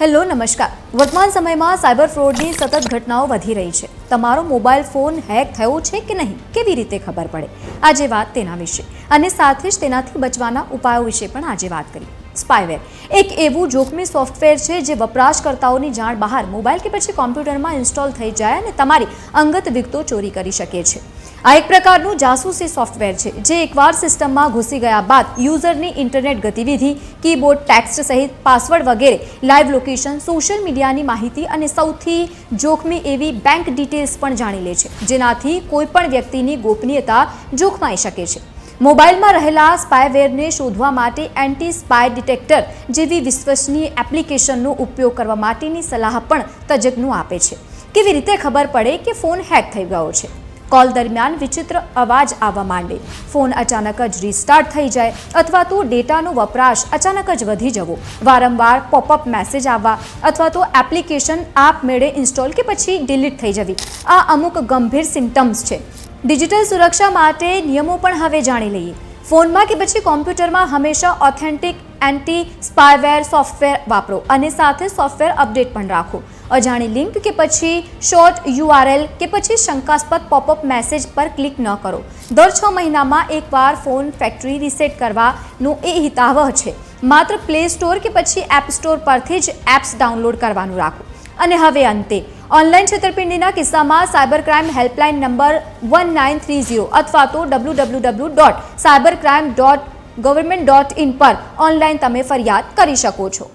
Hello નમસ્કાર। વર્તમાન સમયમાં સાયબર ફ્રોડની સતત ઘટનાઓ વધી રહી છે। તમારો મોબાઈલ ફોન હેક થયો છે કે નહીં, કેવી રીતે ખબર પડે? આજે વાત તેના વિશે અને સાથે જ તેનાથી બચવાના ઉપાયો વિશે પણ આજે વાત કરીએ। સ્પાયવેર એક એવું જોખમી સોફ્ટવેર છે જે વપરાશકર્તાઓની જાણ બહાર મોબાઈલ કે પછી કોમ્પ્યુટરમાં ઇન્સ્ટોલ થઈ જાય અને તમારી અંગત વિગતો ચોરી કરી શકે છે। આ એક પ્રકારનું જાસૂસી સોફ્ટવેર છે જે એકવાર સિસ્ટમમાં ઘૂસી ગયા બાદ યુઝરની ઇન્ટરનેટ ગતિવિધિ, કીબોર્ડ, ટેક્સ્ટ સહિત પાસવર્ડ વગેરે, લાઈવ લોકેશન, સોશિયલ મીડિયાની માહિતી અને સૌથી જોખમી એવી બેંક ડિટેલ્સ પણ જાણી લે છે, જેનાથી કોઈપણ વ્યક્તિની ગોપનીયતા જોખમાઈ શકે છે। મોબાઈલમાં રહેલા સ્પાયવેરને શોધવા માટે એન્ટી સ્પાય ડિટેક્ટર જેવી વિશ્વસનીય એપ્લિકેશનનો ઉપયોગ કરવા માટેની સલાહ પણ તજજ્ઞો આપે છે। કેવી રીતે ખબર પડે કે ફોન હેક થઈ ગયો છે? કોલ દરમિયાન વિચિત્ર અવાજ આવવા માંડે, ફોન અચાનક જ રીસ્ટાર્ટ થઈ જાય અથવા તો ડેટાનો વપરાશ અચાનક જ વધી જવો, વારંવાર પોપઅપ મેસેજ આવવા અથવા તો એપ્લિકેશન આપમેળે ઇન્સ્ટોલ કે પછી ડિલીટ થઈ જવી, આ અમુક ગંભીર સિમ્ટમ્સ છે। ડિજિટલ સુરક્ષા માટે નિયમો પણ હવે જાણી લઈએ। ફોનમાં કે પછી કોમ્પ્યુટરમાં હંમેશા ઓથેન્ટિક એન્ટી સ્પાયવેર સોફ્ટવેર વાપરો અને સાથે સોફ્ટવેર અપડેટ પણ રાખો। અજાણી લિંક કે પછી શોર્ટ URL કે પછી શંકાસ્પદ પોપઅપ મેસેજ પર ક્લિક ન કરો। દર 6 મહિનામાં એકવાર ફોન ફેક્ટરી રીસેટ કરવાનો એ હિતાવહ છે। માત્ર પ્લે સ્ટોર કે પછી એપ સ્ટોર પરથી જ એપ્સ ડાઉનલોડ કરવાનું રાખો। અને હવે અંતે, ઓનલાઈન છેતરપિંડીના કિસ્સામાં સાયબર ક્રાઇમ હેલ્પલાઇન નંબર 1930 અથવા તો www.cybercrime.government.in પર ઓનલાઈન તમે ફરિયાદ કરી શકો છો।